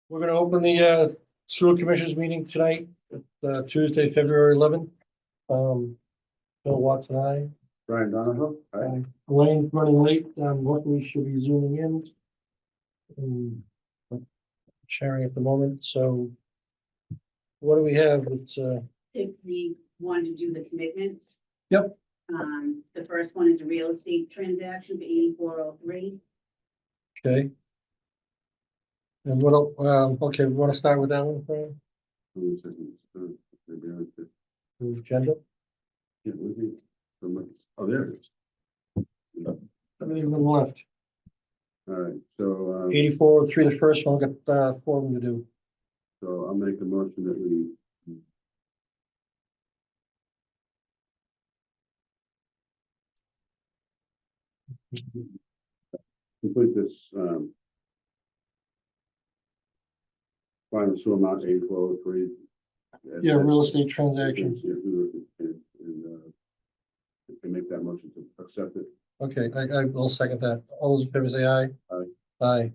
We're gonna open the sewer commissioners meeting tonight, Tuesday, February 11th. Bill Watts and I. Brian Donahoe. Aye. Elaine running late, hopefully she'll be zooming in. Sharing at the moment, so. What do we have? It's If we want to do the commitments. Yep. The first one is a real estate transaction for 8403. okay. And what, okay, we want to start with that one, Brian? The agenda? Oh, there it is. Everything on the left. All right, so, 8403, the first one, got 4 of them to do. so I'll make a motion that we complete this, final sewer amount 8403. Yeah, real estate transactions. Can make that motion to accept it. Okay, I will second that. All those in favor say aye. Aye.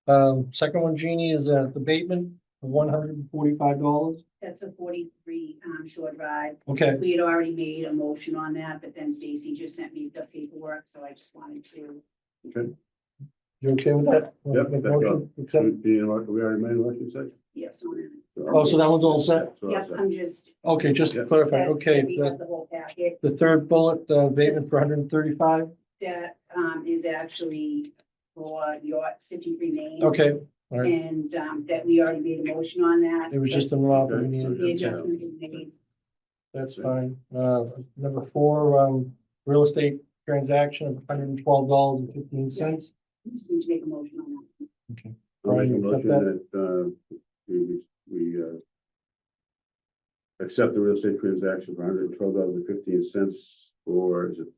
Aye. Second one, Jeannie, is the abatement of $145. That's a 43 Shore Drive. Okay, We had already made a motion on that, but then Stacy just sent me the paperwork, so I just wanted to. Okay. you okay with that? Yep, Make that's motion, accept? We already made a motion, say? Yes, on it. Oh, so that one's all set? So Yep, I'm just. Okay, just to Yep. clarify, that- okay, that We have the whole packet. the third bullet, abatement for 135, That is actually for your 53 Main. okay, all right, And that we already made a motion on that. it was just an amount that we needed. The adjustment is made. That's fine. Number 4, real estate transaction of $112.15. Just need to make a motion on that. Okay. I'll make a Brian, you accept motion that, we accept the real estate transaction for $112.15 for, is it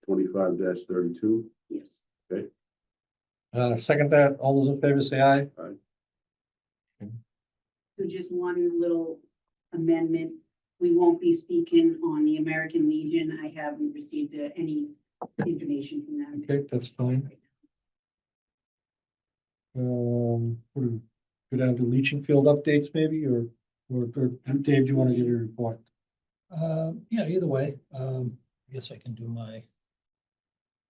25-32? Yes. Second that, all those in favor say aye. So just one little amendment. We won't be speaking on the American Legion. I haven't received any information from them. Okay, that's fine. What do we go down to leaching field updates maybe, or Dave, do you want to give your report? Yeah, either way, I guess I can do my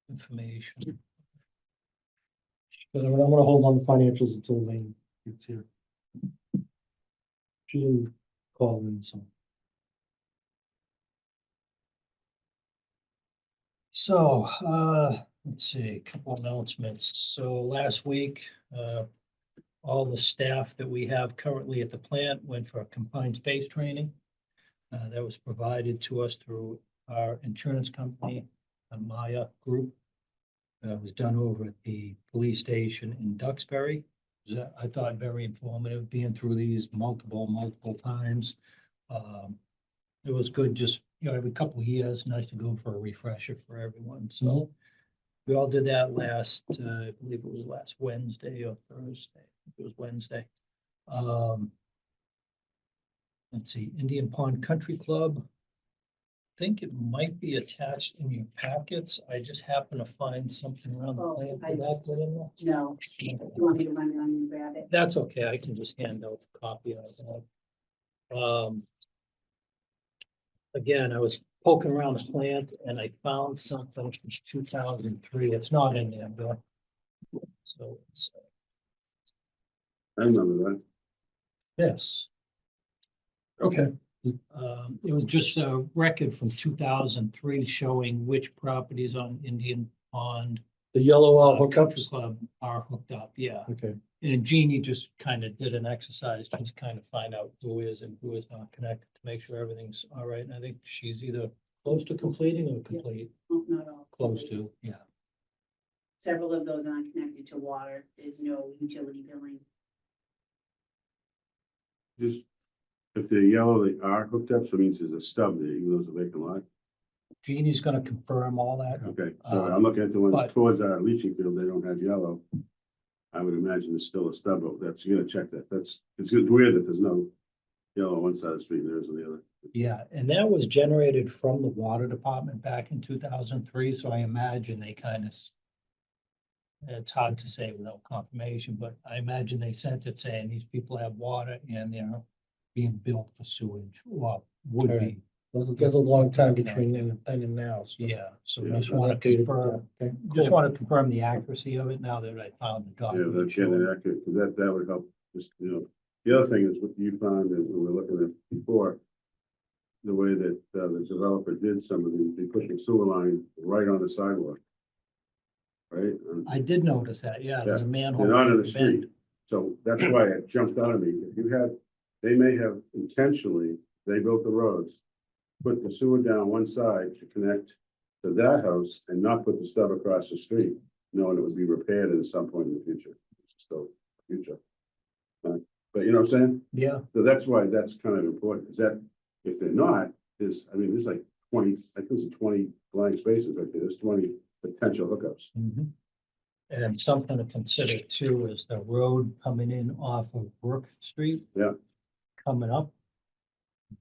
information. Because I'm gonna hold on the financials until Elaine gets here. She didn't call in, so. So, let's see, a couple announcements. So last week, all the staff that we have currently at the plant went for a confined space training. That was provided to us through our insurance company, Maya Group. It was done over at the police station in Duxbury. I thought very informative, being through these multiple times. It was good, just, every couple of years, nice to go for a refresher for everyone. So we all did that last, I believe it was last Wednesday or Thursday. It was Wednesday. Let's see, Indian Pond Country Club. I think it might be attached in your packets. I just happened to find something around the plan for that. Didn't I? No, you want me to run down and grab it? That's okay, I can just hand out the copy of that. Again, I was poking around the plant and I found something from 2003. It's not in there, but. So it's I remember that. this. Okay. It was just a record from 2003 showing which properties on Indian Pond The yellow Country hookups. Club are hooked up, yeah. Okay, And Jeannie just kind of did an exercise, just kind of find out who is and who is not connected to make sure everything's all right. And I think she's either close to completing or complete, Oh, not all. close to, yeah. Several of those aren't connected to water. There's no utility billing. Just, if they're yellow, they are hooked up, so it means there's a stub there, even though it's a vacant lot. Jeannie's gonna confirm all that. Okay, so I'm looking at the ones but- towards our leaching field, they don't have yellow. I would imagine there's still a stub, but that's, you gotta check that. It's weird that there's no yellow on one side of the street, and there's on the other. Yeah, and that was generated from the water department back in 2003, so I imagine they kind of It's hard to say without confirmation, but I imagine they sent it saying these people have water and they're being built for sewage or would Right. be. There's a long time between then and now. So Yeah, so Yeah. just want to updated with confirm, that. Okay, just cool. want to confirm the accuracy of it now that I found the Yeah, document. that's getting showing. it accurate, because that would help, just, the other thing is what you found that we were looking at before. The way that the developer did some of these, they put the sewer line right on the sidewalk. Right? I did notice that, yeah, there's a manhole. They're not in the bend. street, so that's why it jumped out at me. If you had, they may have intentionally, they built the roads, put the sewer down one side to connect to that house and not put the stuff across the street, knowing it would be repaired at some point in the future. It's still future. But you know what I'm saying? Yeah, So that's why that's kind of important, is that if they're not, there's like 20, I think there's 20 blank spaces right there, there's 20 potential hookups. mhm. And something to consider too is the road coming in off of Brook Street. Yeah. Coming up.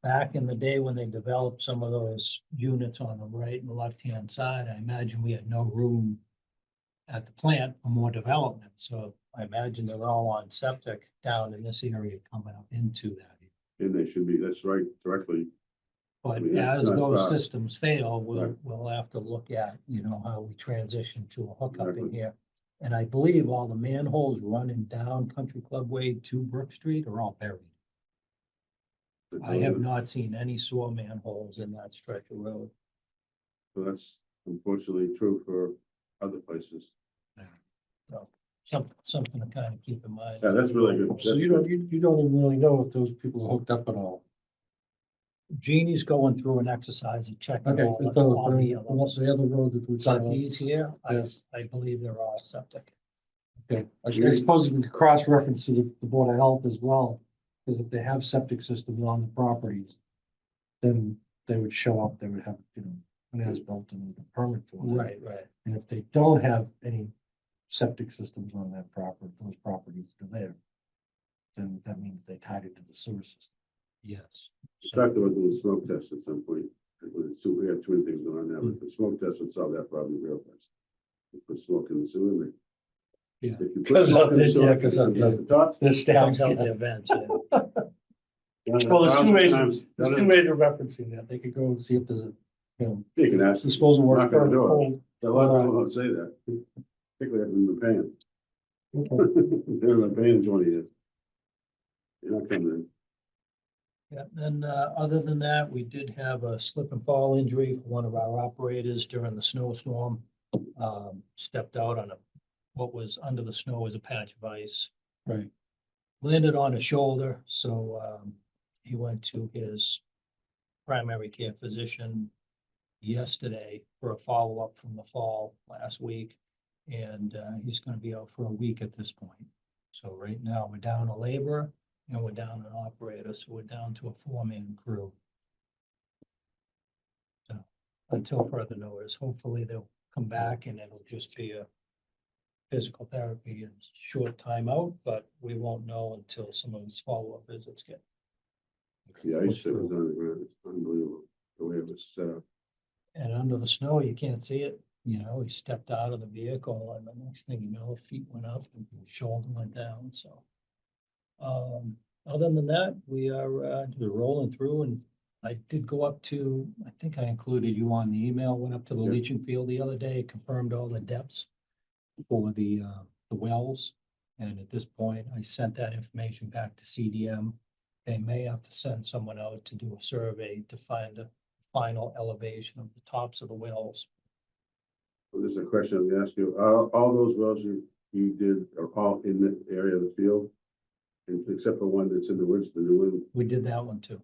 Back in the day when they developed some of those units on the right and left-hand side, I imagine we had no room at the plant for more development, so I imagine they're all on septic down in this area coming up into that. And they should be, that's right, directly. But I mean, that's as not those bad. systems fail, Right. we'll have to look at, how we transition to a hookup in Exactly. here. And I believe all the manholes running down Country Club Way to Brook Street are all buried. I have not seen any sewer manholes in that stretch of road. So that's unfortunately true for other places. Something to kind of keep in mind. Yeah, that's really good. So you don't even really know if those people are hooked up at all. Jeannie's going through an exercise of checking Okay, all but the others. the other road that we But talked these here, Yes. I believe they're all septic. Okay, I suppose you can cross-reference to the Board of Health as well, because if they have septic systems on the properties, then they would show up, they would have, an as-built and a permit for that. Right. And if they don't have any septic systems on that property, those properties that are there, then that means they tied it to the sewer system. Yes. We So, talked about doing smoke tests at some point. We have two things going on now, but the smoke test would solve that problem real fast. You put smoke in the sewer, and yeah, if you put Goes smoke out in the there, sewer, yeah, goes out at the top. The comes out the events, yeah. Well, there's two ways, Times, there's two ways of referencing that. They could go and see if there's a, You can ask. disposal work. Knock on the door. cold. A lot of people don't say that, particularly if they've been paying. Okay. They've been paying 20 years. You're not coming in. Yeah, and other than that, we did have a slip and fall injury for one of our operators during the snowstorm. Stepped out on what was under the snow was a patch of ice. Right. Landed on his shoulder, so he went to his primary care physician yesterday for a follow-up from the fall last week. And he's gonna be out for a week at this point. So right now, we're down a laborer and we're down an operator, so we're down to a 4-man crew. So until further notice, hopefully they'll come back and it'll just be a physical therapy and short time out, but we won't know until some of his follow-up visits get. The ice pushed that was through. on the ground, it's unbelievable, the way it was set up. And under the snow, you can't see it, he stepped out of the vehicle and the next thing you know, feet went up and his shoulder went down, so. Other than that, we are just rolling through, and I did go up to, I think I included you on the email, went up to the Yeah. leaching field the other day, confirmed all the depths for the wells. And at this point, I sent that information back to CDM. They may have to send someone out to do a survey to find a final elevation of the tops of the wells. Well, this is a question I'm gonna ask you, all those wells you did are all in the area of the field? And except for one that's in the woods, the new one, We did that one too.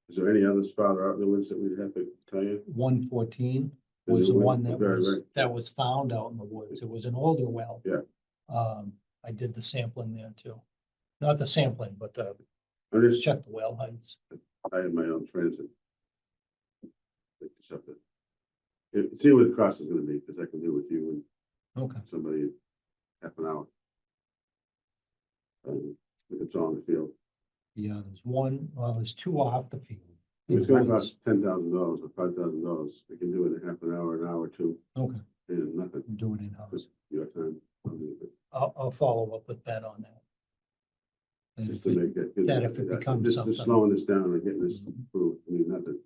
is there any others farther out in the woods that we'd have to tell you? 114 The was new the one? one that Very was, right. that was found out in the woods. It was an older well. Yeah. I did the sampling there too. Not the sampling, but I just, check the well heights. I have my own transit. Just have to, see what the cost is gonna be, because I can do with you Okay. and somebody in half an hour. If it's on the field, Yeah, there's two off the field. if it's gonna Heights. cost $10,000 or $5,000, we can do it in half an hour or two, Okay, and nothing, do it in-house. just your time. I'll do I'll follow up with Ben on that. And Just if to it- make it. that if it becomes Just something. slowing this down and getting this approved, I mean, nothing.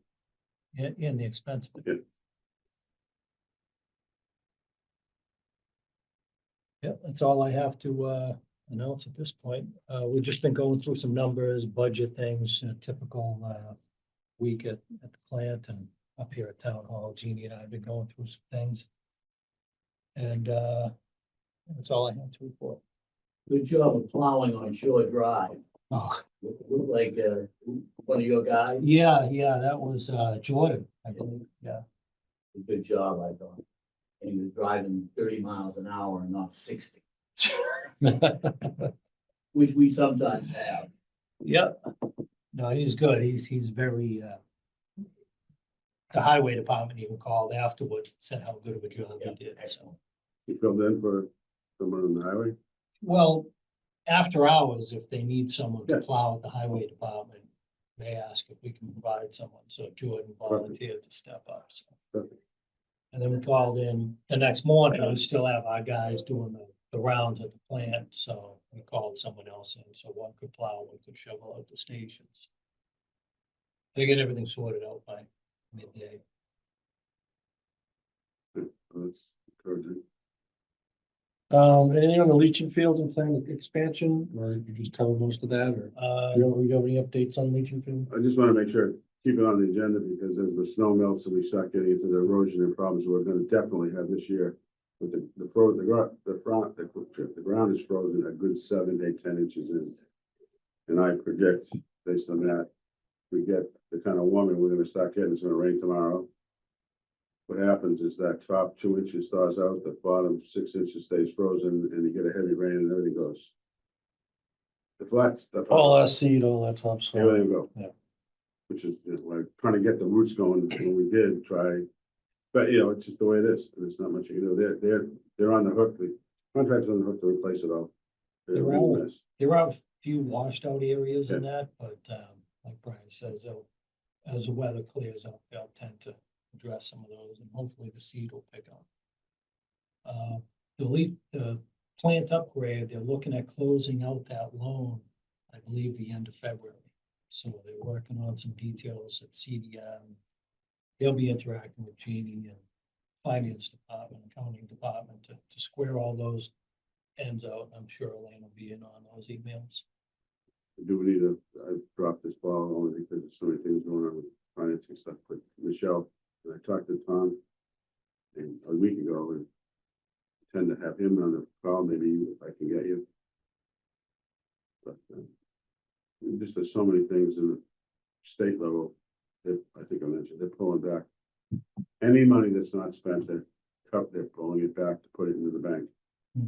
And the expense. of it. Yeah. Yeah, that's all I have to announce at this point. We've just been going through some numbers, budget things, typical week at the plant and up here at Town Hall. Jeannie and I have been going through some things. And that's all I have to report. Good job of plowing on Shore Drive. Oh, Looked like one of your guys. yeah, that was Jordan, I believe, yeah. Good job, I thought. And he was driving 30 miles an hour and not 60, which we sometimes have. Yep. No, he's good. He's very, the highway department even called afterwards, said how good of a job he did, so. Excellent. You filled in for someone on the highway? Well, after hours, if they need someone to Yeah. plow at the highway department, they ask if we can provide someone, so Jordan volunteered to step up, so. Perfect. And then we called in the next morning, we still have our guys doing the rounds at the plant, so we called someone else in, so one could plow, one could shovel out the stations. They get everything sorted out by midday. Well, that's encouraging. Anything on the leaching fields and plan expansion, or you just covered most of that, or we got any updates on leaching field? I just want to make sure, keep it on the agenda, because as the snow melts and we start getting into the erosion and problems we're gonna definitely have this year. With the ground is frozen a good 7, 8, 10 inches in. And I predict, based on that, we get the kind of warming we're gonna start getting, it's gonna rain tomorrow. What happens is that top 2 inches thaws out, the bottom 6 inches stays frozen, and you get a heavy rain and everything goes. The flat stuff. All that seed, all that topsoil. Everything go. Yeah. Which is like trying to get the roots going when we did try. But you know, it's just the way it is. And there's not much you can do. They're on the hook. The contractor's on the hook to replace it all. They're a They're real all- mess. There are a few washed out areas in that, but like Brian says, as the weather clears up, they'll tend to address some of those, and hopefully the seed will pick up. The plant upgrade, they're looking at closing out that loan, I believe, the end of February. So they're working on some details at CDM. They'll be interacting with Jeannie and finance department, accounting department to square all those ends out. I'm sure Elaine will be in on those emails. Do we need I dropped this ball only because there's so many things going on with financing stuff, but Michelle, and I talked to Tom a week ago, and tend to have him on the call, maybe if I can get you. But just there's so many things in the state level that I think I mentioned, they're pulling back. Any money that's not spent, they're pulling it back to put it into the bank. Hmm.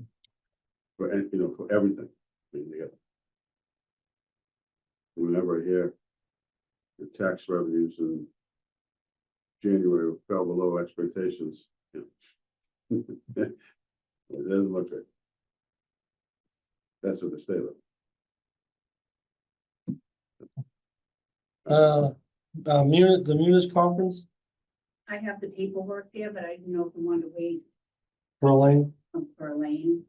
For, for everything. I mean, they got. Whenever I hear the tax revenues in January fell below expectations. It doesn't look good. That's at the state level. The Munis conference I have the paperwork there, but I didn't know if we wanted to wait for Elaine. for Elaine.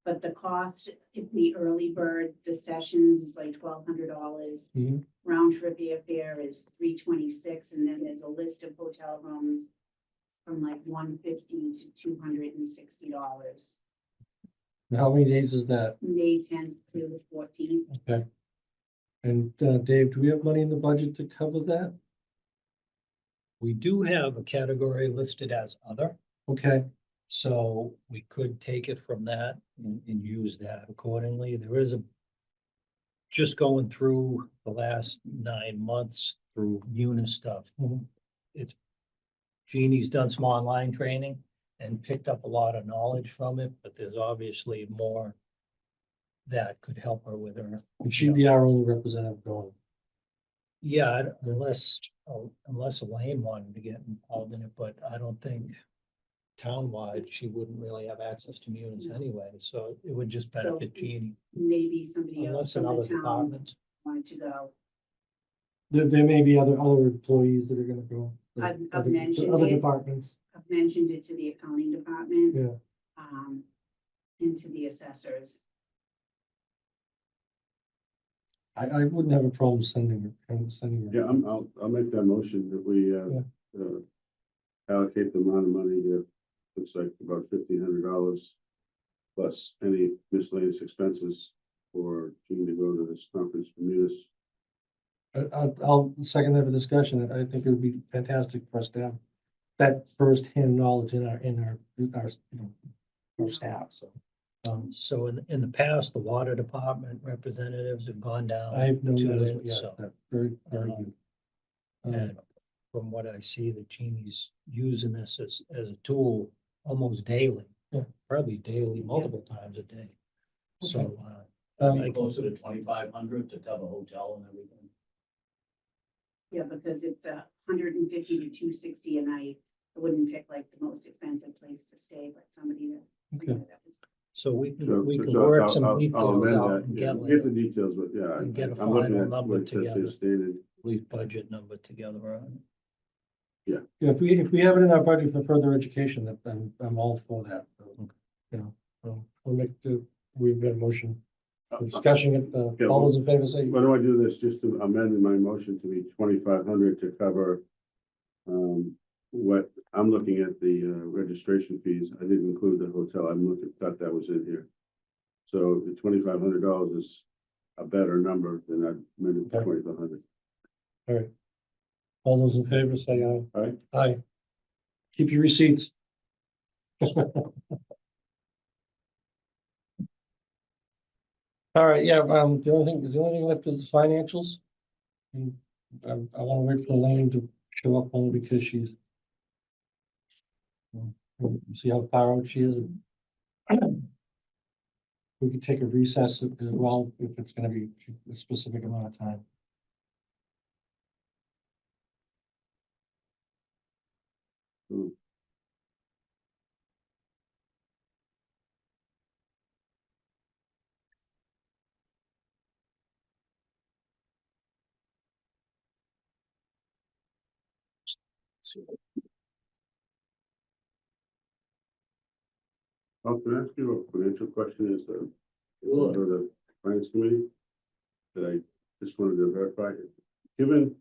But the cost, if the early bird, the sessions is like $1,200. Mhm. Round trip airfare is $326, and then there's a list of hotel rooms from like $150 to $260. How many days is that? May 10th through the 14th. Okay. And Dave, do we have money in the budget to cover that? We do have a category listed as other, Okay, so we could take it from that and use that accordingly. There is just going through the last 9 months through Munis stuff. Mhm. It's Jeannie's done some online training and picked up a lot of knowledge from it, but there's obviously more that could help her with her. and she'd be our only representative going. Yeah, unless Elaine wanted to get involved in it, but I don't think townwide, she wouldn't really have access to Munis anyway, so it would just benefit Jeannie. Maybe somebody Unless else from the another town department. wanted to go. There may be other employees that are gonna go. I've Other- mentioned Other it. departments, I've mentioned it to the accounting department. yeah. into the assessors. I wouldn't have a problem sending her. Yeah, I'll make that motion that we, allocate the amount of money here. Looks like about $1,500 plus any miscellaneous expenses for Jean to go to this conference for Munis. I'll second that for discussion. I think it would be fantastic for us to have that firsthand knowledge in our, you know, our staff, so. So in the past, the water department representatives have gone down. I have no to knowledge, it, yeah, so, that, very good. and from what I see, that Jeannie's using this as a tool almost daily. Yeah. Probably daily, multiple times a day. So, Probably closer to 2,500 to cover hotel and everything. Yeah, because it's $150 to $260 a night. I wouldn't pick like the most expensive place to stay, but somebody that. Okay. so we So- can so work I'll- some I'll details amend out that, and yeah. get Get the like details, but yeah. and get a I'm looking final at number what it says here together. stated. a leaf budget number together on it. Yeah, if we have it in our budget for further education, that I'm all for that. You know, we'll make we've got a motion for discussion it. Yeah, All those in favor say, Why do I do this? Just to amend my motion to be 2,500 to cover what I'm looking at the registration fees. I didn't include the hotel. Thought that was in here. So the $2,500 is a better number than I meant it to Okay. 2,500. all right. All those in favor say aye. Aye. Aye. Keep your receipts. All right, yeah, the only thing left is financials. And I want to wait for Elaine to show up only because she's. See how far out she is. We could take a recess as well if it's gonna be a specific amount of time. Hmm. Oh, can I ask you a financial question? Is the Sure. go to the finance committee that I just wanted to verify. Given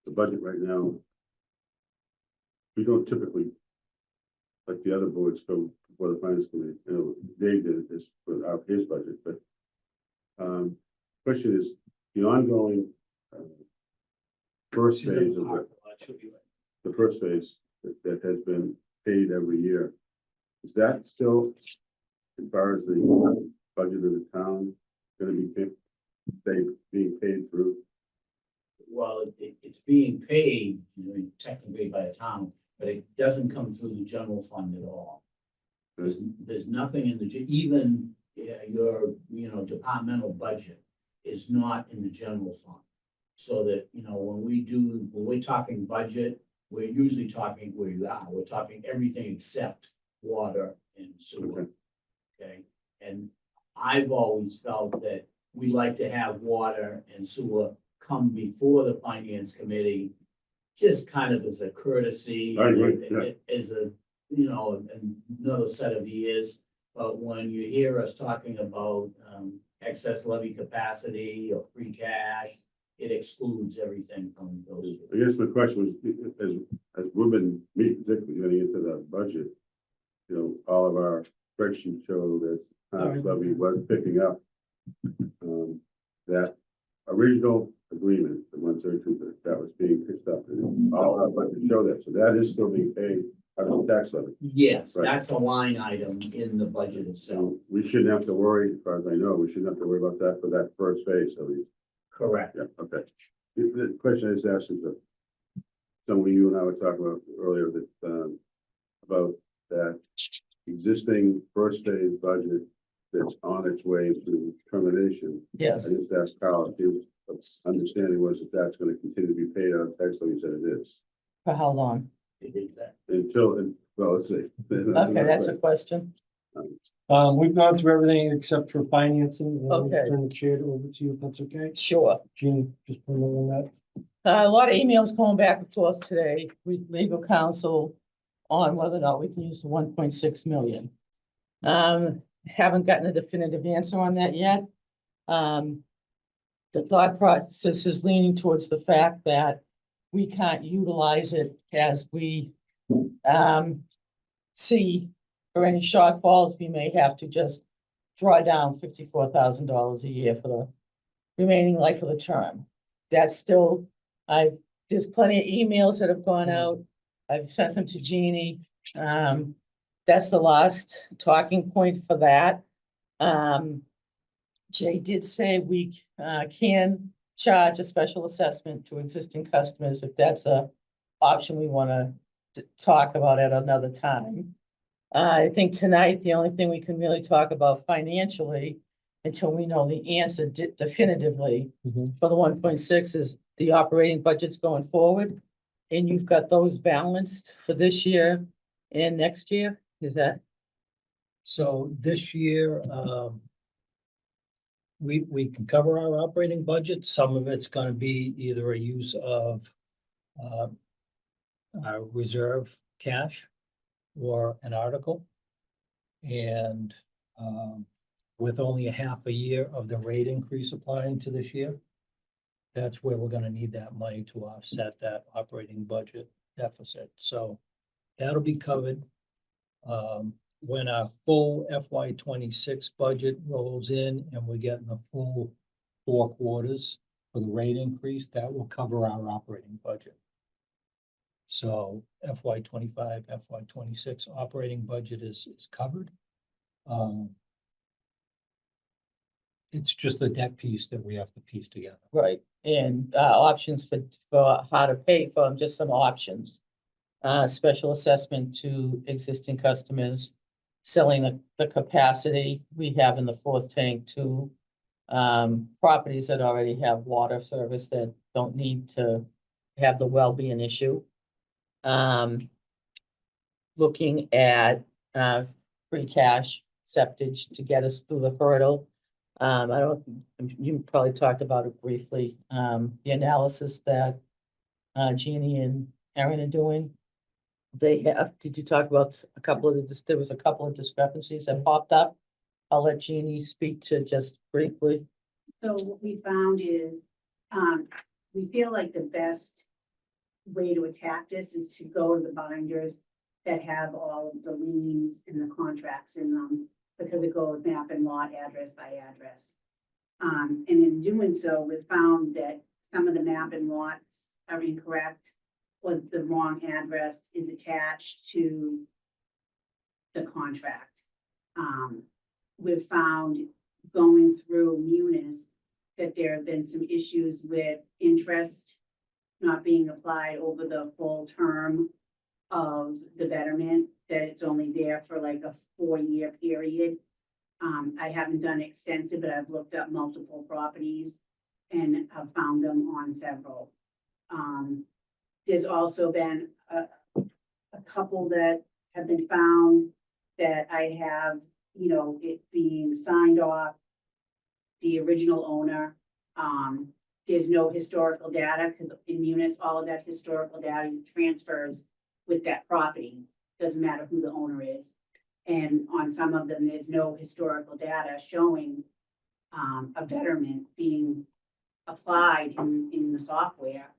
the budget right now, we don't typically, like the other boards, go before the finance committee. You know, Dave did this for his budget, but question is the ongoing first phase of the first phase that has been paid every year. Is that still, as far as the budget of the town, gonna be being paid through? Well, it's being paid, technically by the town, but it doesn't come through the general fund at all. There's nothing in the, even your, departmental budget is not in the general fund. So that, when we're talking budget, we're usually talking where you are, we're talking everything except water and sewer. Okay, and I've always felt that we like to have water and sewer come before the finance committee, just kind of as a courtesy. I agree, yeah. As a, another set of ears. But when you hear us talking about excess levy capacity or free cash, it excludes everything from those. I guess my question was, as we've been particularly getting into the budget, all of our spreadsheets show that levy was picking up. That original agreement, the 132, that was being picked up, and all our budget show that, so that is still being paid out of the tax levy. Yes, Right. that's a line item in the budget itself. So we shouldn't have to worry, as far as I know, we shouldn't have to worry about that for that first phase, at least. Correct. Yeah, okay. The question I just asked is that someone you and I were talking about earlier that, about that existing first phase budget that's on its way to termination. Yes, I just asked Carl if his understanding was that that's going to continue to be paid out of tax levy, that it is. for how long? It is that. Well, let's see. Okay, that's a question. We've gone through everything except for financing. I'll Okay. Turn the chair over to you if that's okay. Sure. Jean, just put a note on that. A lot of emails going back and forth today with legal counsel. on whether or not we can use the 1.6 million. Haven't gotten a definitive answer on that yet. The thought process is leaning towards the fact that we can't utilize it as we see for any shortfalls, we may have to just draw down $54,000 a year for the remaining life of the term. That's still, there's plenty of emails that have gone out. I've sent them to Jeannie. That's the last talking point for that. Jay did say we can charge a special assessment to existing customers if that's a option we want to talk about at another time. I think tonight, the only thing we can really talk about financially until we know the answer definitively for the 1.6 is the operating budgets going forward. And you've got those balanced for this year and next year, is that? So this year, we can cover our operating budget. Some of it's gonna be either a use of our reserve cash or an article. And with only a half a year of the rate increase applying to this year, that's where we're gonna need that money to offset that operating budget deficit. So that'll be covered. When our full FY 26 budget rolls in and we're getting the full 4 quarters for the rate increase, that will cover our operating budget. So FY 25, FY 26 operating budget is covered. It's just the debt piece that we have to piece together. Right, and options for how to pay for them, just some options. Special assessment to existing customers, selling the capacity we have in the 4th tank to properties that already have water service that don't need to have the well be an issue. Looking at free cash septage to get us through the hurdle. You probably talked about it briefly, the analysis that Jeannie and Erin are doing. Did you talk about there was a couple of discrepancies that popped up? I'll let Jeannie speak to just briefly. So what we found is, we feel like the best way to attack this is to go to the binders that have all of the liens and the contracts in them, because it goes map and lot, address by address. And in doing so, we found that some of the map and lots are incorrect, or the wrong address is attached to the contract. We've found going through Munis that there have been some issues with interest not being applied over the full term of the betterment, that it's only there for like a 4-year period. I haven't done extensive, but I've looked up multiple properties and have found them on several. There's also been a couple that have been found that I have, it being signed off, the original owner. There's no historical data, because in Munis, all of that historical data transfers with that property. Doesn't matter who the owner is. And on some of them, there's no historical data showing a betterment being applied in the software,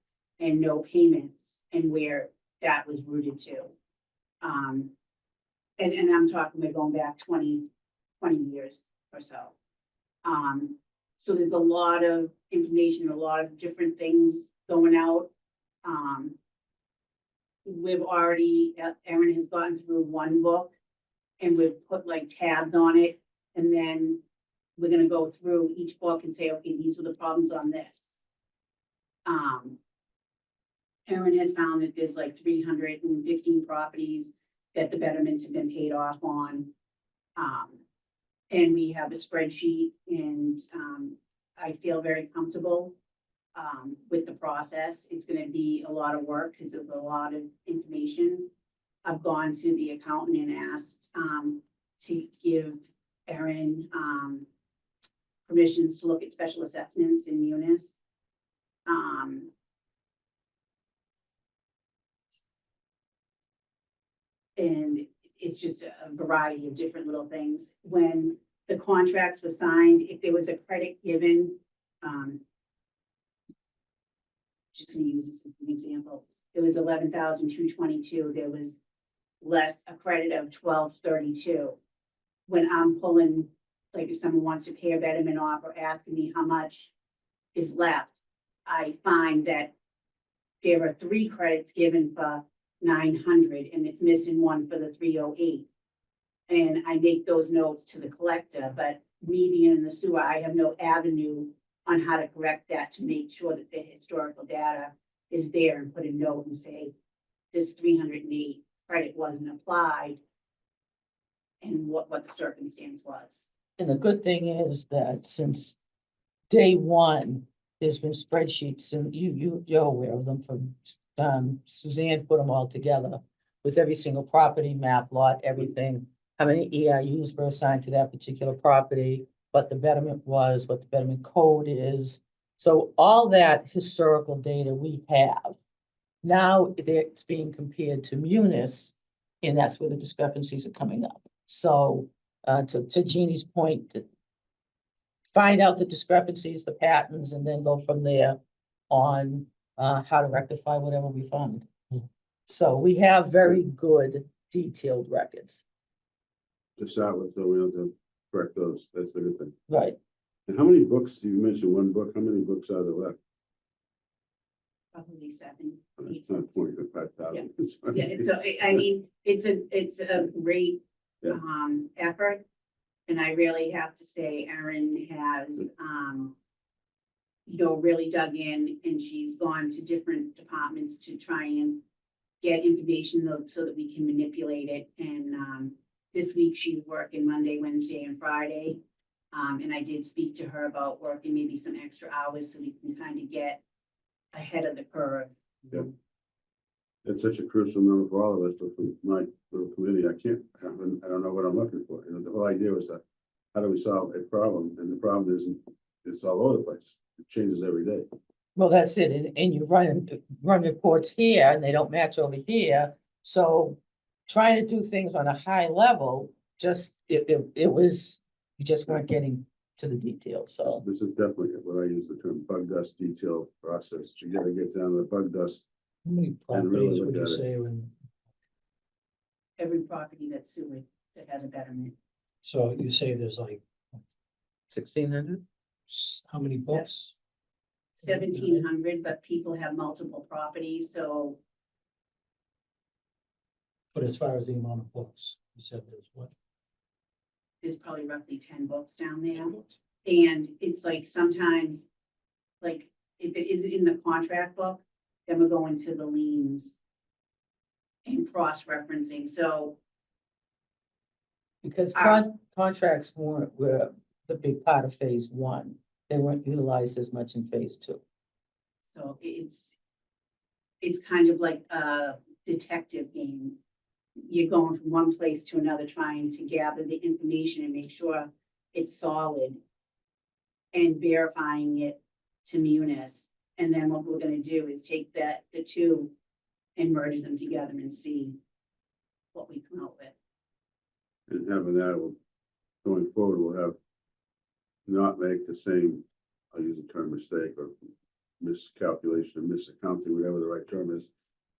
and no payments, and where that was rooted to. And I'm talking, we're going back 20 years or so. So there's a lot of information, a lot of different things going out. We've already, Erin has gone through one book, and we've put like tabs on it, and then we're gonna go through each book and say, okay, these are the problems on this. Erin has found that there's like 315 properties that the betterments have been paid off on. And we have a spreadsheet, and I feel very comfortable with the process. It's gonna be a lot of work because of a lot of information. I've gone to the accountant and asked to give Erin permissions to look at special assessments in Munis. And it's just a variety of different little things. When the contracts were signed, if there was a credit given, just gonna use this as an example, it was 11,222. There was less a credit of 1232. When I'm pulling, like if someone wants to pay a betterment off or asking me how much is left, I find that there are 3 credits given for 900 and it's missing one for the 308. And I make those notes to the collector, but me being in the sewer, I have no avenue on how to correct that to make sure that the historical data is there and put a note and say, this 308 credit wasn't applied and what the circumstance was. And the good thing is that since day one, there's been spreadsheets and you're aware of them from, Suzanne put them all together with every single property map, lot, everything, how many EIUs were assigned to that particular property, what the betterment was, what the betterment code is. So all that historical data we have, now it's being compared to Munis, and that's where the discrepancies are coming up. So, to Jeannie's point, to find out the discrepancies, the patterns, and then go from there on, how to rectify whatever we find. So we have very good detailed records, To start with, so we don't have to correct those, that's the good thing. right? And how many books, you mentioned one book, how many books are there left? Probably 7, 8 It's not books. 25,000. Yeah, I mean, it's a great, Yeah. effort. And I really have to say Erin has, really dug in and she's gone to different departments to try and get information so that we can manipulate it. And, this week she's working Monday, Wednesday and Friday. And I did speak to her about working maybe some extra hours so we can kind of get ahead of the curve. It's such a crucial number for all of us, but from my little committee, I don't know what I'm looking for. You know, the whole idea was that, how do we solve a problem? And the problem isn't, it's all over the place. It changes every day. Well, that's it, and you run reports here and they don't match over here, so trying to do things on a high level, just, it was, you just weren't getting to the details, so. This is definitely what I use the term bug dust detail process. You gotta get down to the bug dust. How many And really properties look would you at it. say are in, Every property that's suing that has a betterment. so you say there's like, 1,600? how many books? 1,700, but people have multiple properties, so But as far as the amount of books, you said there's what? there's probably roughly 10 books down there. And it's like sometimes, like, if it is in the contract book, then we're going to the liens and cross-referencing, so Because Ah. contracts were the big part of phase one. They weren't utilized as much in phase two. so it's kind of like a detective game. You're going from one place to another, trying to gather the information and make sure it's solid and verifying it to Munis. And then what we're gonna do is take the two and merge them together and see what we come out with. And having that, going forward, we'll have not make the same, I'll use the term mistake or miscalculation or misaccounting, whatever the right term is.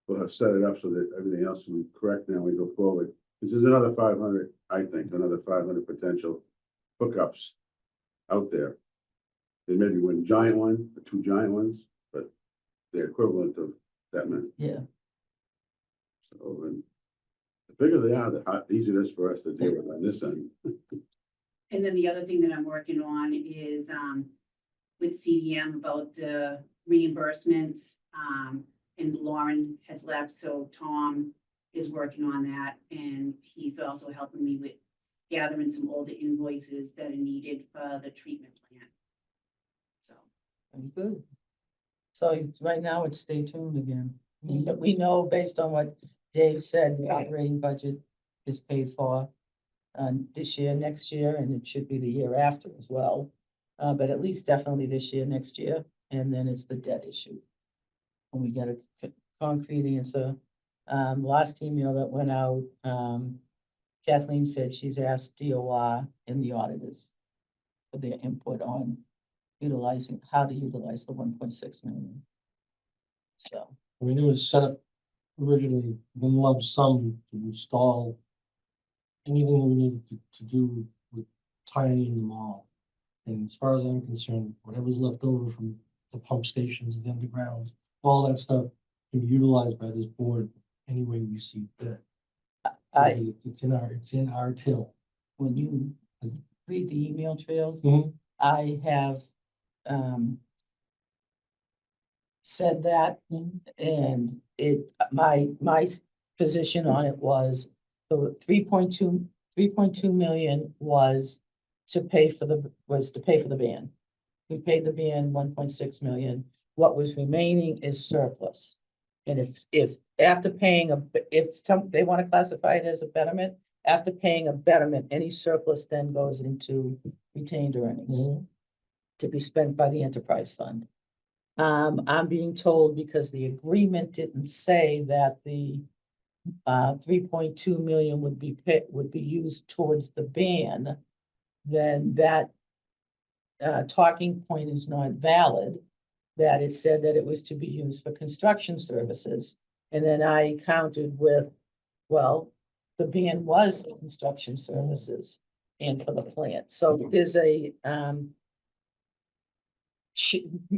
We'll have set it up so that everything else will be correct now we go forward. This is another 500, I think, another 500 potential hookups out there. There may be one giant one, or 2 giant ones, but they're equivalent of that many. Yeah. So, and the bigger they are, the easier it is for us to deal with on this end. And then the other thing that I'm working on is, with CDM about the reimbursements. And Lauren has left, so Tom is working on that, and he's also helping me with gathering some older invoices that are needed for the treatment plan. So, Very good. So right now it's stay tuned again. We know based on what Dave said, the operating budget is paid for this year, next year, and it should be the year after as well. But at least definitely this year, next year, and then it's the debt issue. When we get a concrete answer Last email that went out, Kathleen said she's asked DOR and the auditors for their input on utilizing, how to utilize the 1.6 million. So, I mean, it was set up originally one lump sum to install anything we needed to do with tying in the mall. And as far as I'm concerned, whatever's left over from the pump stations, the undergrounds, all that stuff can be utilized by this board any way we see fit. I, It's in our till. when you read the email trails, Mhm. I have, said that, and my position on it was the 3.2 million was to pay for the band. We paid the band 1.6 million. What was remaining is surplus. And if after paying they want to classify it as a betterment, after paying a betterment, any surplus then goes into retained earnings to be spent by the enterprise fund. I'm being told because the agreement didn't say that the 3.2 million would be used towards the ban, then that talking point is not valid. That it said that it was to be used for construction services. And then I countered with, well, the ban was for construction services and for the plant. So there's a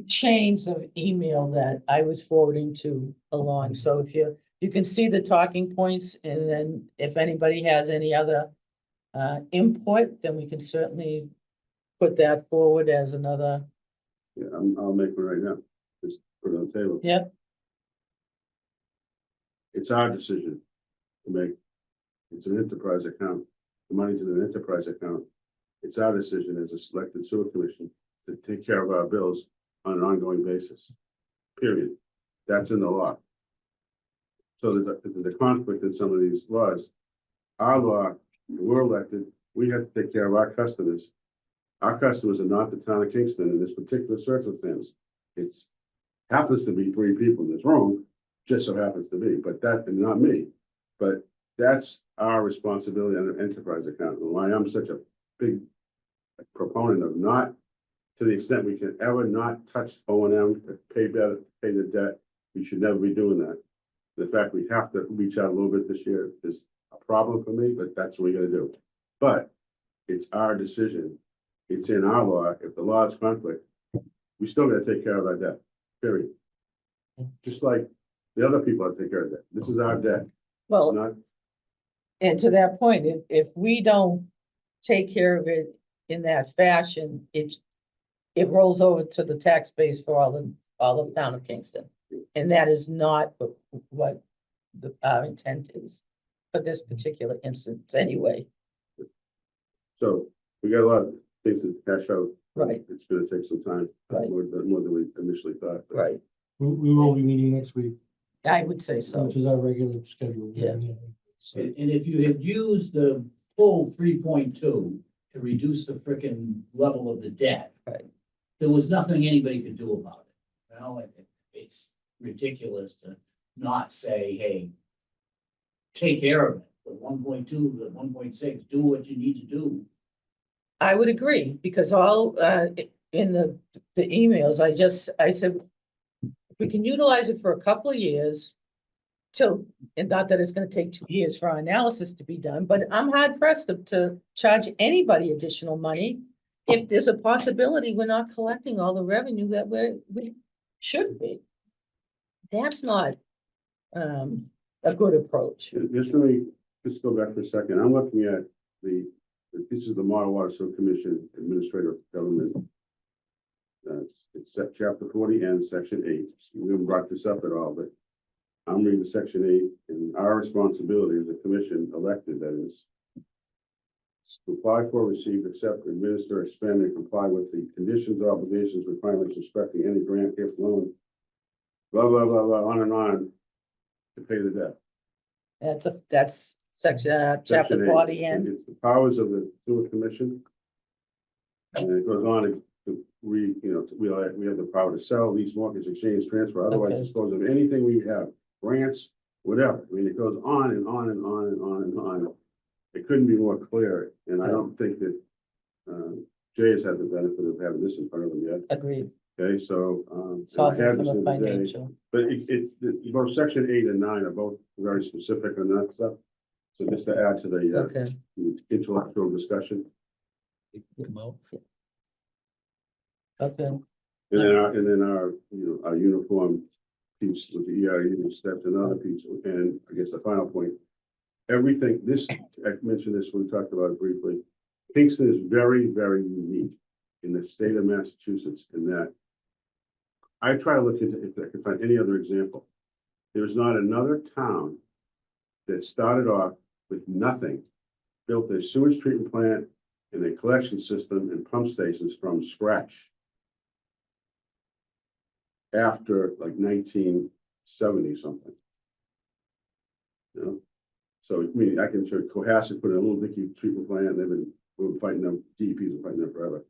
chains of email that I was forwarding to along. So if you can see the talking points, and then if anybody has any other input, then we can certainly put that forward as another. Yeah, I'll make one right now, just put it on the table. Yep. It's our decision to make. It's an enterprise account, the money's in an enterprise account. It's our decision as a selected sewer commission to take care of our bills on an ongoing basis. Period. That's in the law. So the conflict in some of these laws, our law, we're elected, we have to take care of our customers. Our customers are not the town of Kingston in this particular circumstance. It's happens to be 3 people in this room, just so happens to be, but that, and not me. But that's our responsibility on an enterprise account, and why I'm such a big proponent of not, to the extent we can ever not touch O and M, pay the debt, we should never be doing that. The fact we have to reach out a little bit this year is a problem for me, but that's what we gotta do. But it's our decision. It's in our law. If the law is conflict, we still gotta take care of our debt, period. Just like the other people have to take care of that. This is our debt, Well, not, and to that point, if we don't take care of it in that fashion, it rolls over to the tax base for all of the town of Kingston. And that is not what our intent is for this particular instance anyway. so we got a lot of things to cash out. Right. It's gonna take some time, Right. more than we initially thought. but Right. We will be meeting next week, I would say so. which is our regular schedule. Yeah. So, And if you had used the full 3.2 to reduce the frickin' level of the debt. Right. There was nothing anybody could do about it. Well, it's ridiculous to not say, hey, take care of it, the 1.2, the 1.6, do what you need to do. I would agree, because all, in the emails, I said, if we can utilize it for a couple of years, till, and not that it's gonna take 2 years for our analysis to be done, but I'm hard pressed to charge anybody additional money if there's a possibility we're not collecting all the revenue that we should be. That's not, a good approach. Just let me, just go back for a second. I'm looking at this is the Model Water Sewer Commission Administrative Government. It's chapter 40 and section 8. We haven't brought this up at all, but I'm reading section 8, and our responsibility as a commission elected, that is, to apply for, receive, accept, administer, expend, and comply with the conditions, obligations, requirements respecting any grant, gift, loan, blah, blah, blah, blah, on and on, to pay the debt. That's section, Section chapter 8. 40 and, It's the powers of the sewer commission. And it goes on to we have the power to sell, lease, mortgage, exchange, transfer, otherwise Okay. dispose of anything we have, grants, whatever. I mean, it goes on and on and on and on and on. It couldn't be more clear, and I don't think that, Jay has had the benefit of having this in front of him yet. Agreed. Okay, so, It's all and I had from this a the other day, financial. but both section 8 and 9 are both very specific on that stuff. So just to add to the, Okay. intellectual discussion, Come out. Okay. and then our, our uniform piece with the ERU steps, another piece, and I guess the final point. Everything, I mentioned this, we talked about it briefly. Kingston is very, very unique in the state of Massachusetts in that I try to look into if I can find any other example. There's not another town that started off with nothing, built a sewage treatment plant and a collection system and pump stations from scratch after like 1970 something. You know, so I mean, I can show Cohasset put in a little Dickey treatment plant, and we've been fighting them, DEP's been fighting them forever.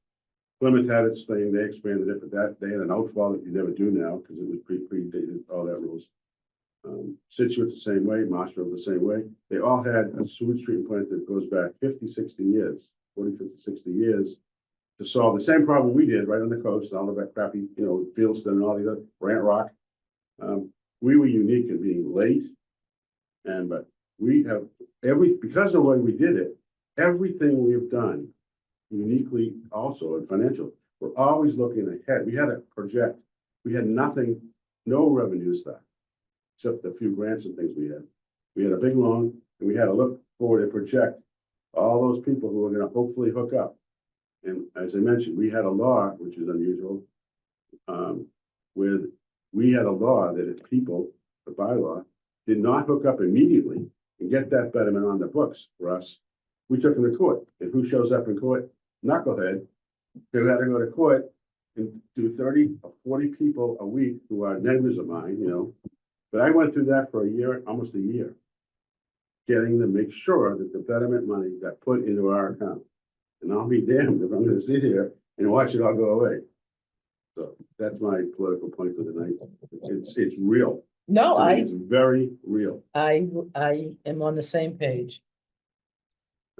Plymouth had its thing, they expanded it, but that, they had an outfall that you never do now, because it was predated, all that rules. Situate the same way, Marshall the same way, they all had a sewage treatment plant that goes back 50, 60 years, 40, 50, 60 years. To solve the same problem we did right on the coast, all of that crappy, Fieldston and all the other, Brant Rock. We were unique in being late. But we have because of the way we did it, everything we have done uniquely also in financial, we're always looking ahead. We had a project, we had nothing, no revenue stuff, except a few grants and things we had. We had a big loan, and we had to look forward and project all those people who are gonna hopefully hook up. And as I mentioned, we had a law, which is unusual, where we had a law that if people, the bylaw, did not hook up immediately and get that betterment on the books for us, we took them to court. And who shows up in court? Knucklehead, who had to go to court and do 30 or 40 people a week who are neighbors of mine, But I went through that for a year, almost a year, getting to make sure that the betterment money got put into our account. And I'll be damned if I'm gonna sit here and watch it all go away. So that's my political point for the night. It's real. No, To me, it's very real. I am on the same page.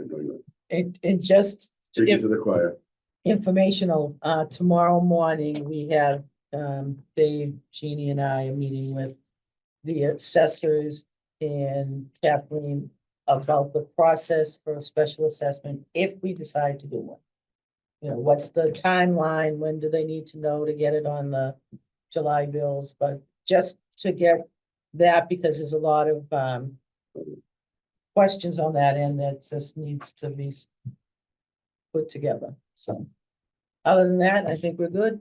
I know you're It just speaking to the choir. informational, tomorrow morning, we have, Dave, Jeannie and I are meeting with the assessors and Kathleen about the process for a special assessment if we decide to do one. What's the timeline? When do they need to know to get it on the July bills? But just to get that, because there's a lot of questions on that end that just needs to be put together. So other than that, I think we're good.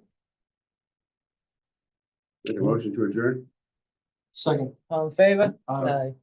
Make a motion to adjourn? Second. All in favor? Aye. Aye.